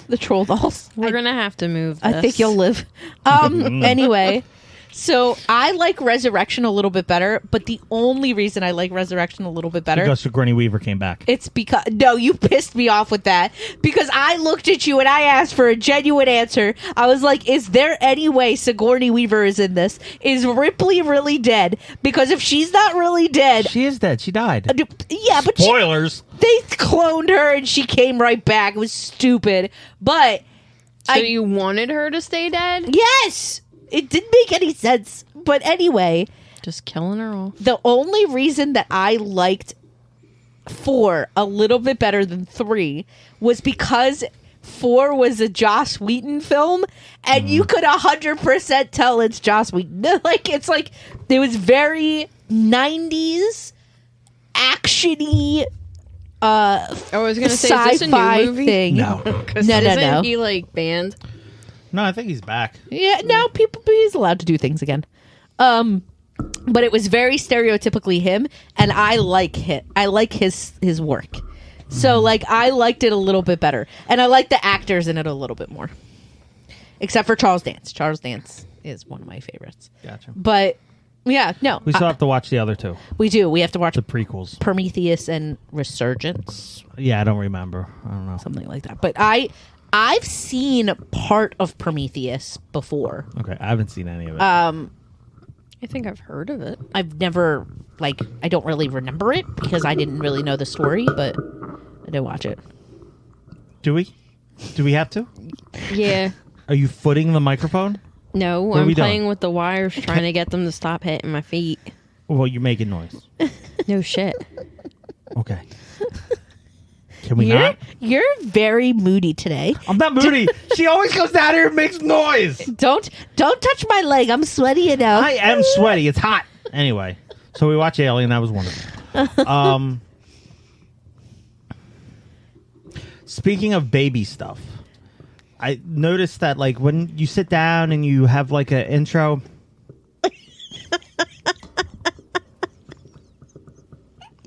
The troll dolls. We're gonna have to move. This. I think you'll live. Anyway, so I like Resurrection a little bit better, but the only reason I like Resurrection a little bit better, Because Sigourney Weaver came back. it's because no, you pissed me off with that because I looked at you and I asked for a genuine answer. I was like, "Is there any way Sigourney Weaver is in this? Is Ripley really dead? Because if she's not really dead, She is dead. She died. yeah, but Spoilers. they cloned her and she came right back. It was stupid, but." So you wanted her to stay dead? Yes, it didn't make any sense. But anyway, Just killing her off. the only reason that I liked 4 a little bit better than 3 was because 4 was a Joss Whedon film, and you could 100% tell it's Joss Whedon. Like it's like it was very 90s actiony. I was gonna say, is this a Sci-fi new movie? thing. No. Because No, no, isn't no. he like banned? No, I think he's back. Yeah, no, he's allowed to do things again. But it was very stereotypically him, and I like his work. So like I liked it a little bit better, and I like the actors in it a little bit more. Except for Charles Dance. Charles Dance is one of my favorites. Gotcha. But yeah, no, We still have to watch the other two, we do. We have to watch the prequels. Prometheus and Resurgence, Yeah, I don't remember. I don't know. something like that. But I've seen part of Prometheus before. Okay, I haven't seen any of it. I think I've heard of it. I've never I don't really remember it because I didn't really know the story, but I did watch it. Do we? Do we have to? Yeah. Are you footing the microphone? No, What are I'm we doing? playing with the wires, trying to get them to stop hitting my feet. Well, you're making noise. No shit. Okay. Can we not? You're very moody today. I'm not moody. She always comes down here and makes noise. Don't touch my leg. I'm sweaty, you know. I am sweaty. It's hot. Anyway, so we watched Alien. That was wonderful. Speaking of baby stuff, I noticed that like when you sit down and you have like an intro.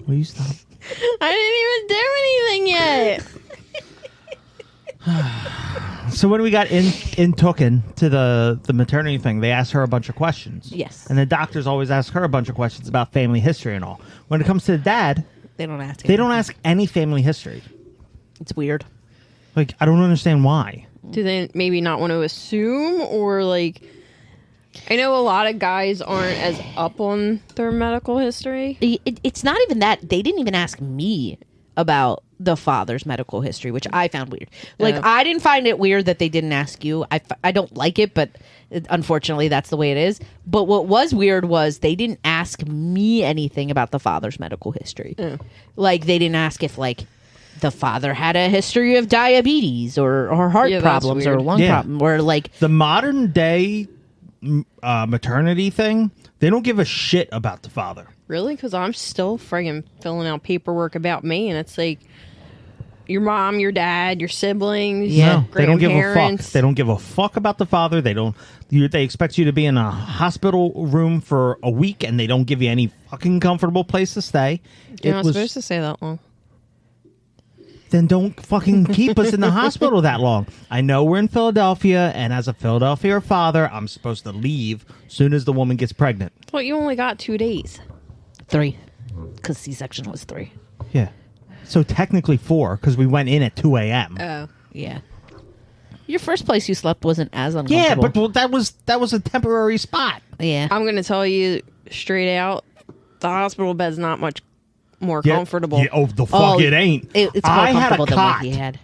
Will you stop? I didn't even do anything yet. So when we got in Tooken to the maternity thing, they asked her a bunch of questions. Yes. And the doctors always ask her a bunch of questions about family history and all. When it comes to the dad, They don't ask. they don't ask any family history. It's weird. Like, I don't understand why. Do they maybe not want to assume, or like? I know a lot of guys aren't as up on their medical history. It's not even that. They didn't even ask me about the father's medical history, which I found weird. Like, Yeah. I didn't find it weird that they didn't ask you. I don't like it, but unfortunately, that's the way it is. But what was weird was they didn't ask me anything about the father's medical history. Like, they didn't ask if, like, the father had a history of diabetes or heart Yeah, that's problems or weird. lung Yeah. problem, or like, The modern day maternity thing, they don't give a shit about the father. Really? Because I'm still friggin' filling out paperwork about me, and it's like your mom, your dad, your siblings, Yeah. No, they don't give a fuck. grandparents. They don't give a fuck about the father. They don't. They expect you to be in a hospital room for a week, and they don't give you any fucking comfortable place to stay. You're not supposed to stay that long. Then don't fucking keep us in the hospital that long. I know we're in Philadelphia, and as a Philadelphia father, I'm supposed to leave soon as the woman gets pregnant. Well, you only got 2 days. 3, because C-section was 3. Yeah. So technically 4, because we went in at 2 a.m. Oh. Yeah. Your first place you slept wasn't as Yeah, uncomfortable. but well, that was a temporary spot. yeah. I'm going to tell you straight out, the hospital bed's not much more Yeah, comfortable. Yeah, oh, the fuck it ain't. It's more I had a comfortable than what cot he had.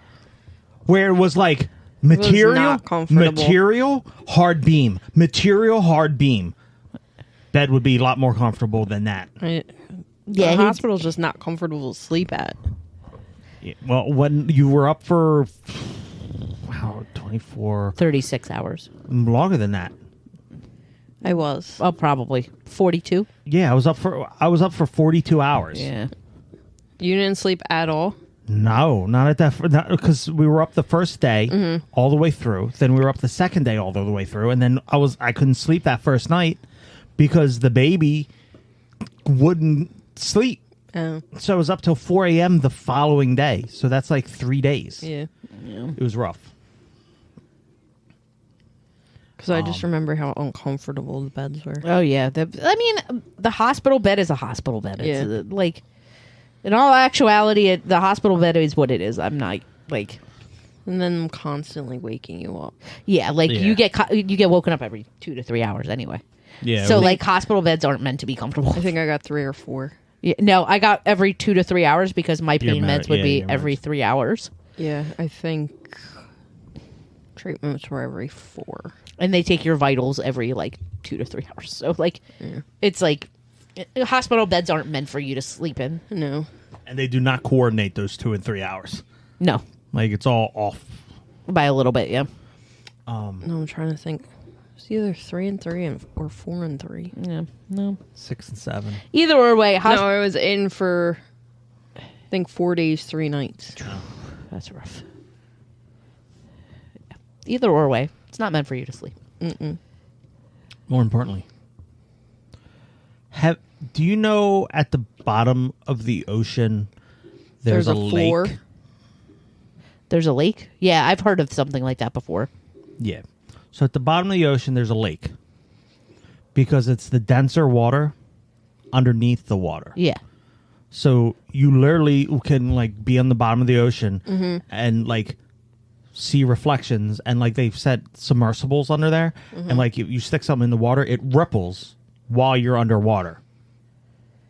where it was like material, not comfortable. material, hard beam, material, hard beam. Bed would be a lot more comfortable than that. Yeah, the he- hospital's just not comfortable to sleep at. Yeah, well, when you were up for 24, 36 hours. longer than that. I was. Oh, probably 42. Yeah, I was up for 42 hours. Yeah. You didn't sleep at all? No, not at that, because we were up the first day Mm-hmm. all the way through. Then we were up the second day all the way through, and then I couldn't sleep that first night because the baby wouldn't sleep. Oh, So I was up till 4 a.m. the following day. So that's like 3 days. yeah. It was rough. Because I just remember how uncomfortable the beds were. Oh, yeah. The hospital bed is a hospital bed. It's Yeah. like, in all actuality, the hospital bed is what it is. I'm not, like, And then I'm constantly waking you up. yeah, like, Yeah. you get woken up every 2 to 3 hours anyway. Yeah. So, like, hospital beds aren't meant to be comfortable. I think I got 3 or 4. Yeah, no, I got every 2 to 3 hours because my You're pain married- meds would yeah, be you're every married. 3 hours. Yeah, I think treatments were every 4. And they take your vitals every, like, 2 to 3 hours. So, like, it's like, hospital beds aren't meant for you to sleep in. No. and they do not coordinate those 2 and 3 hours. No, Like it's all off. by a little bit, yeah. No, I'm trying to think. It's either 3 and 3 or 4 and 3. Yeah, no. 6 and 7. Either way, No, I was in for, I think, 4 days, 3 nights. that's rough. Either or way, it's not meant for you to sleep. More importantly, do you know at the bottom of the ocean there's a floor. lake? There's a lake? Yeah, I've heard of something like that before. Yeah. So at the bottom of the ocean there's a lake because it's the denser water underneath the water. Yeah. So you literally can like be on the bottom of the ocean and like see reflections, and like they've set submersibles under there, and like you stick something in the water, it ripples while you're underwater.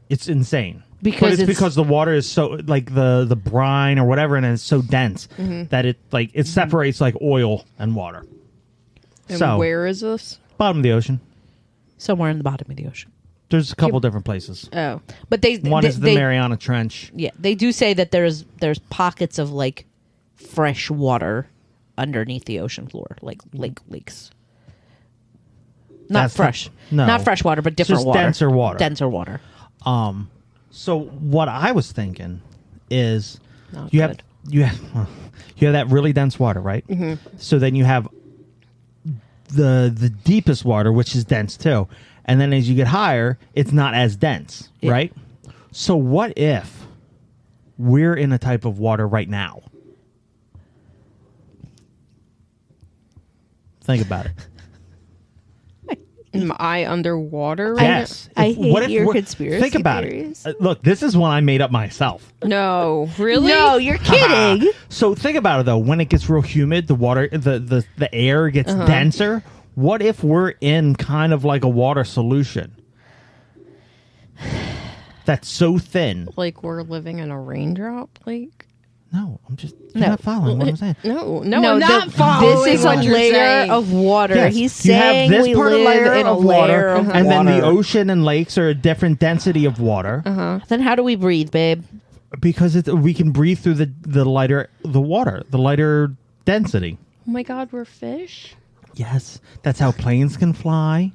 It's insane. Because But it's it's- because the water is so like the brine or whatever, and it's so dense that it separates like oil and water. And So where is this? bottom of the ocean. Somewhere in the bottom of the ocean. There's a couple different places. Oh. But One is the Mariana Trench. Yeah, they do say that there's pockets of like fresh water underneath the ocean floor, like lakes. Not That's fresh. no. Not fresh water, but different Just water. denser water. Denser water. So what I was thinking is Not you good. have that really dense water, right? Mm-hmm. So then you have the deepest water, which is dense too, and then as you get higher, it's not as dense, Yeah. right? So what if we're in a type of water right now. Think about it. Am I underwater right Yes. I If- hate what if your we're- conspiracy Think about theories. it. Look, this is one I made up myself. now? No, really? No, you're kidding. So think about it though. When it gets real humid, the water, the air gets denser. What if we're in kind of like a water solution that's so thin? Like we're living in a raindrop? Like No, you're not following what I'm saying. no, I'm not this following is a what you're layer saying. of water. Yes, He's you have saying this we part of live layer in a of layer water, of and then the water. ocean and lakes are a different density of water Then how do we breathe, babe? because we can breathe through the lighter density. Oh my God, we're fish. Yes, that's how planes can fly.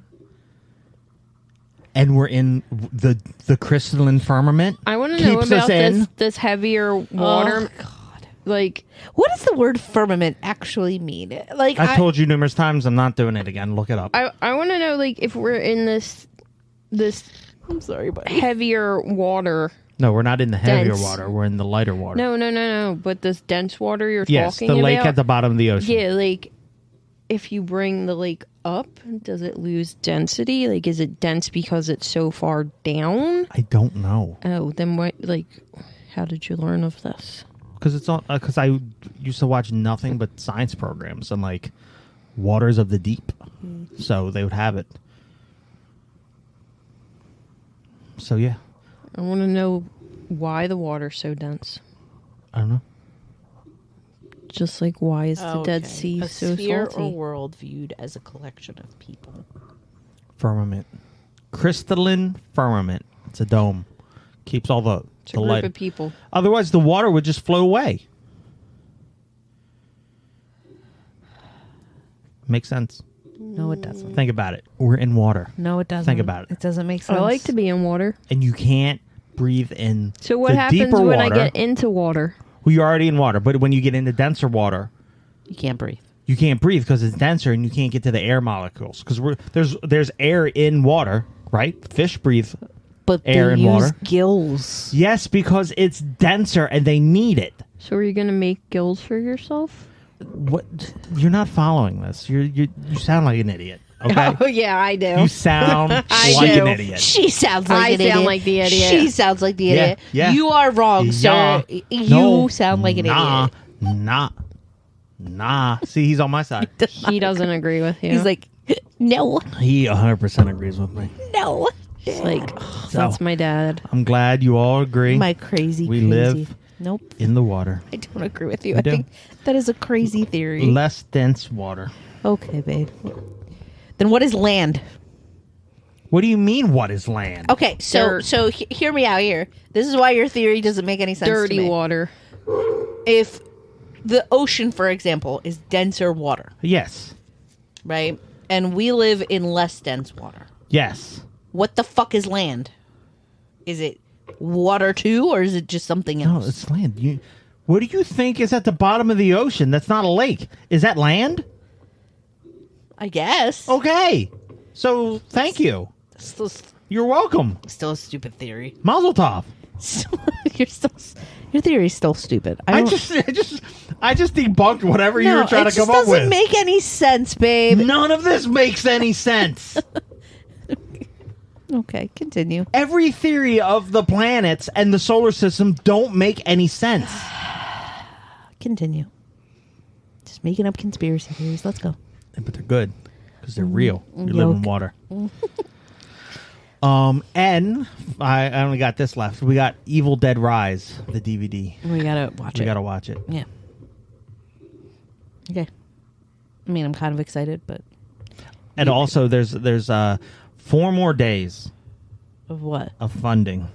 And we're in the crystalline firmament. I want to know Keeps us about in. this heavier water. Oh, God. Like What does the word firmament actually mean? Like I told you numerous times. I'm not doing it again. Look it up. I want to know like if we're in this I'm sorry, buddy. heavier water. No, we're not in the heavier Dense. water. We're in the lighter water. No. But this dense water you're Yes, talking the about. lake at the bottom of the ocean. Yeah, like if you bring the lake up, does it lose density? Like, is it dense because it's so far down? I don't know Oh, then what? Like, how did you learn of this? because I used to watch nothing but science programs and like Waters of the Deep, so they would have it. So yeah, I want to know why the water's so dense. I don't know. Just like why is the Dead Sea a so sphere salty? or world viewed as a collection of people. Firmament, crystalline firmament. It's a dome. Keeps all the It's a group light. of people. Otherwise, the water would just flow away. Makes sense. No, it doesn't. Think about it. We're in water, No, it doesn't. Think about it. It doesn't make sense. I like to be in water. and you can't breathe in. So what the happens deeper when water. I get into water? Well, you're already in water, but when you get into denser water, You can't breathe. you can't breathe because it's denser, and you can't get to the air molecules because there's air in water, right? Fish breathe. But Air they and use water. gills. Yes, because it's denser and they need it. So are you gonna make gills for yourself? What? You're not following this. You sound like an idiot. Okay. Oh yeah, I do. You sound I like do. an idiot. She sounds like I an idiot. sound like the idiot. She sounds like the Yeah, idiot. yeah. You are wrong, Yeah. sir. You No, sound like an nah, idiot. Nah. See, he's on my side. He doesn't agree with you. He's like, no, He 100% agrees with me. no. It's like, So- that's my dad. I'm glad you all agree. My crazy, We crazy. live Nope, in the water. I don't agree with you. We I do. think that is a crazy theory. Less dense water. Okay, babe. Then what is land? What do you mean, what is land? Okay, Dirt. so hear me out here. This is why your theory doesn't make any sense to Dirty me. water. If the ocean, for example, is denser water, Yes. right? And we live in less dense water. Yes. What the fuck is land? Is it water too, or is it just something No, else? it's land. What do you think is at the bottom of the ocean? That's not a lake. Is that land? I guess. Okay. So, thank you. Still, You're welcome. still a stupid theory. Mazel tov. Your theory is still stupid. I don't- just debunked whatever you no, were trying it to just come up doesn't with. make any sense, babe. None of this makes any sense. Okay, continue. Every theory of the planets and the solar system don't make any sense. Continue. Just making up conspiracy theories. Let's go. But they're good because they're real. You live in Yolk. water. And I only got this left. We got Evil Dead Rise, the DVD. We gotta watch We it. gotta watch it. Yeah. Okay. I mean, I'm kind of excited, but And also, there's 4 more days of what? of funding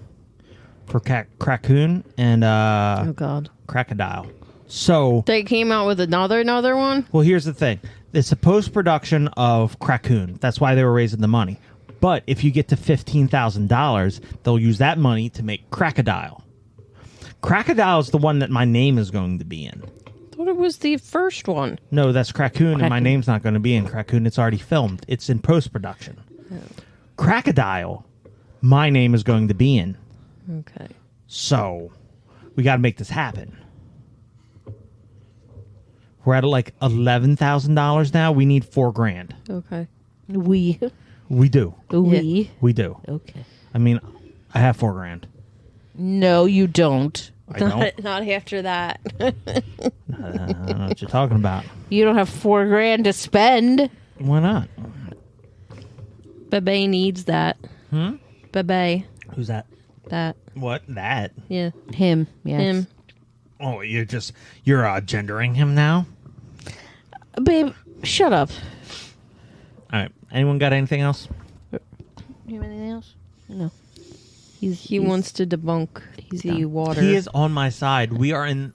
for Craccoon and Oh God. Crocodile. So, They came out with another one. well, here's the thing: it's a post-production of Craccoon. That's why they were raising the money. But if you get to $15,000, they'll use that money to make Crocodile. Crocodile is the one that my name is going to be in. Thought it was the first one. No, that's Craccoon, and my Craccoon. name's not going to be in Craccoon. It's already filmed. It's in post-production. Crocodile, my name is going to be in. Okay. So, we got to make this happen. We're at like $11,000 now. We need $4,000. Okay. We. We do. We. We do. Okay. I mean, I have $4,000. No, you don't. I don't. Not after that. I don't know what you're talking about. You don't have $4,000 to spend. Why not? Bebe needs that. Bebe. Who's that? That. What? That? Yeah. Him. Yes. Him. Oh, you're gendering him now? Babe, shut up. All right. Anyone got anything else? You have anything else? No. He wants to debunk the done. water. He is on my side. We are in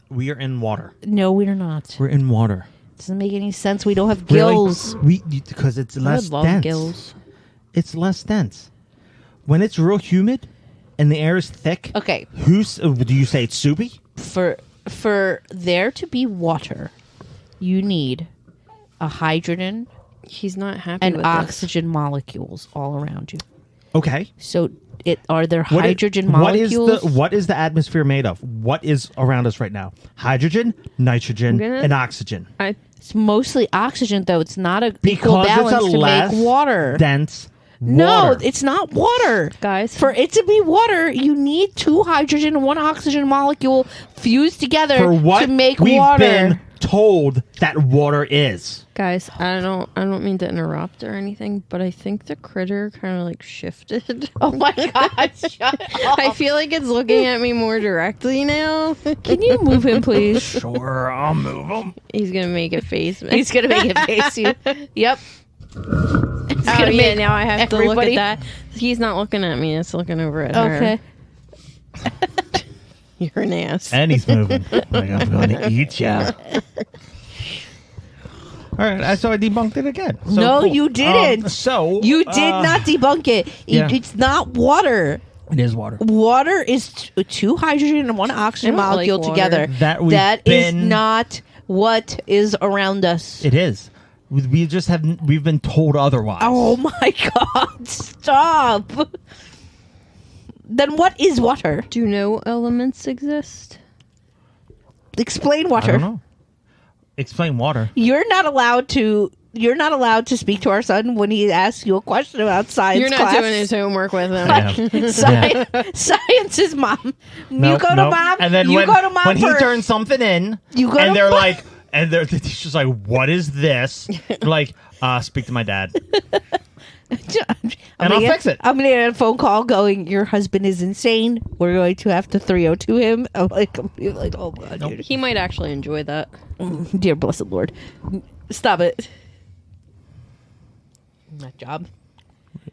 water. No, we're not. We're in water. Doesn't make any sense. We don't have gills. Because it's I less would love dense. gills. It's less dense. When it's real humid and the air is thick. Okay. Do you say it's soupy? For there to be water, you need a hydrogen He's not happy and with oxygen molecules all around you. Okay. So are there What hydrogen what molecules? what is the atmosphere made of? What is around us right now? Hydrogen, nitrogen, and oxygen. this. It's mostly oxygen, though. It's not a equal Because it's balance a to less make water. dense No, water. it's not water. Guys. For it to be water, you need 2 hydrogen and 1 oxygen molecule fused together for what to make we've water. been told that water is. Guys, I don't mean to interrupt or anything, but I think the critter kind of like shifted. Oh my god, shut up. I feel like it's looking at me more directly now. Can you move him, please? Sure, I'll move them. He's gonna make it face me. He's going to make it face you. Yep. It's Oh gonna yeah, make now I have to look everybody- at that. He's not looking at me; it's looking over at her. Okay. You're an ass. And he's moving. Like, I'm going to eat you. All right, so I debunked it again. So No, cool. you didn't. You did not debunk it. yeah. It's not water. It is water. Water is 2 hydrogen and 1 oxygen I don't like molecule water. together. That we've That is been- not what is around us. It is. We've been told otherwise. Oh my god, stop. Then what is water? Do no elements exist? Explain I water. don't know. Explain water. You're not allowed to speak to our son when he asks you a question about science You're not class. doing his homework with him. Yeah. Science is mom. Nope, you go to nope. mom. And then you when, go to mom when he first. turns something in, You go and to they're mom. like, and the teacher's like, "What is this?" They're like, speak to my dad. And I'll fix it. I'm gonna get a phone call going, your husband is insane. We're going to have to 302 him. I'm like, oh my god, Nope. dude. He might actually enjoy that. Dear blessed Lord, stop it. That job.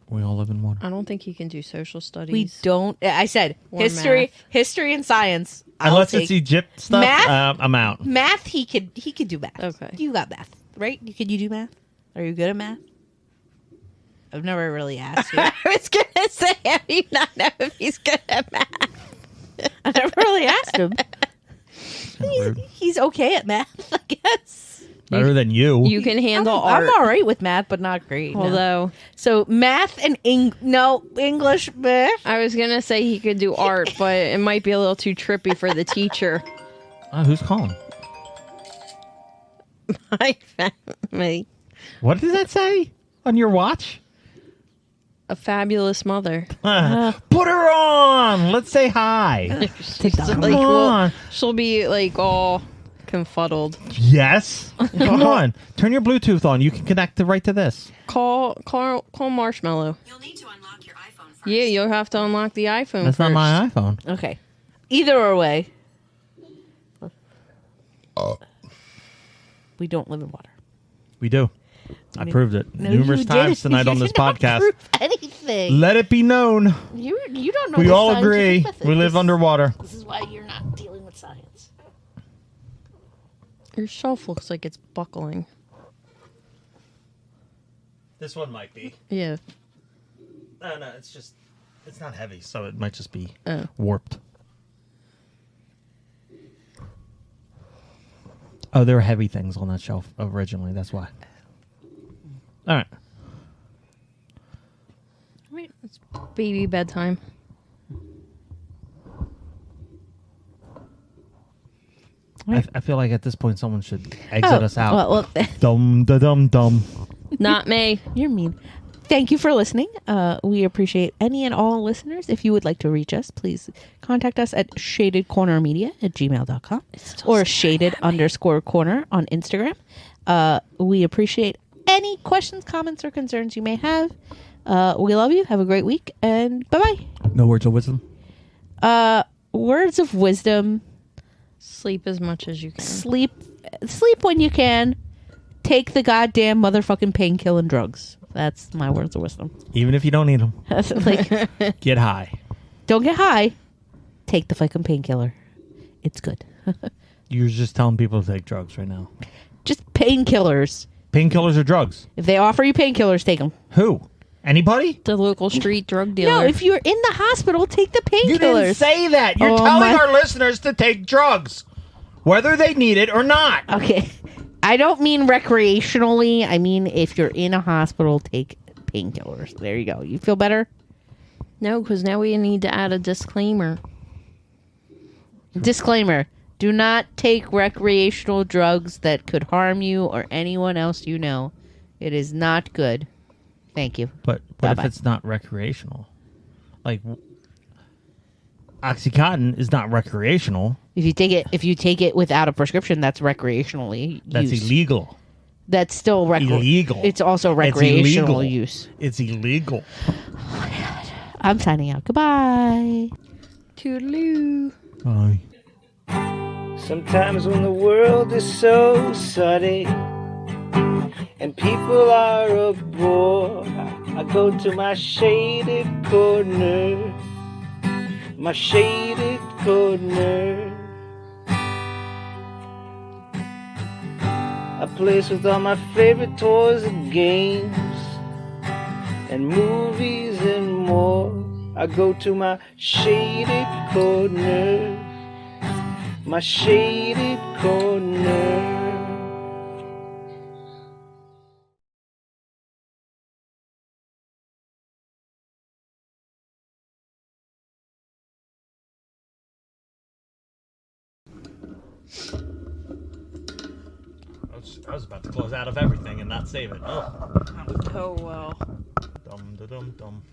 We all live in water. I don't think he can do social studies. We don't. I said Or history, math. history and science. I'll Unless take. it's Egypt stuff, Math? I'm out. Math, he could do math. Okay. You got math, right? You do math? Are you good at math? I've never really asked you. I was gonna say, how do you not know if he's good at math? I never really asked him. Rude. He's okay at math, I guess. Better than you. You can handle I'm art. all right with math, but not great. no. Although So math and English. Meh. I was gonna say he could do art, but it might be a little too trippy for the teacher. Who's calling? My family, What did that say on your watch? a fabulous mother. Put her on. Let's say hi. Come Like, well, on. she'll be like all confuddled. Yes. Come on. Turn your Bluetooth on. You can connect it right to this. Call Marshmallow. You'll need to unlock your iPhone first. Yeah, you'll have to unlock the iPhone. That's not first. my iPhone. Okay. Either way. We don't live in water. We do. I proved it No, numerous you times didn't. tonight You on this did not podcast. prove anything. Let it be known. You don't know. We the all scientific agree. method. We live This- underwater. This is why you're not dealing with science. Your shelf looks like it's buckling. This one might be. Yeah. No, it's not heavy, so it might just be Oh. warped. Oh, there were heavy things on that shelf originally. That's why. All right. Right. It's baby bedtime. I feel like at this point someone should exit us out. Well, Dum da dum dum. Not me. you're mean. Thank you for listening. We appreciate any and all listeners. If you would like to reach us, please contact us at shadedcornermedia@gmail.com or shaded_corner on Instagram. We appreciate any questions, comments, or concerns you may have. We love you. Have a great week, and bye-bye. No words of wisdom. Words of wisdom. Sleep as much as you can. Sleep when you can. Take the goddamn motherfucking pain-killing drugs. That's my words of wisdom. Even if you don't need them, Like, get high. don't get high. Take the fucking painkiller. It's good. You're just telling people to take drugs right now. Just painkillers. Painkillers or drugs? If they offer you painkillers, take them. Who? Anybody? The local street drug dealer. No, if you're in the hospital, take the You didn't painkillers. say that. You're Oh, telling my- our listeners to take drugs, whether they need it or not. Okay. I don't mean recreationally. I mean if you're in a hospital, take painkillers. There you go. You feel better? No, because now we need to add a disclaimer. Disclaimer. Do not take recreational drugs that could harm you or anyone else you know. It is not good. Thank you. But what Bye-bye. if it's not recreational? Like, OxyContin is not recreational. If you take it without a prescription, that's recreationally That's used. illegal. That's still Illegal. It's also It's recreational illegal. use. It's illegal. I'm signing out. Goodbye. Toodaloo. Bye. Sometimes when the world is so sunny and people are a bore, I go to my shaded corner, my shaded corner. A place with all my favorite toys and games and movies and more. I go to my shaded corner, my shaded corner. I was about to close out of everything and not save it. Oh, Oh, well. dum da dum dum.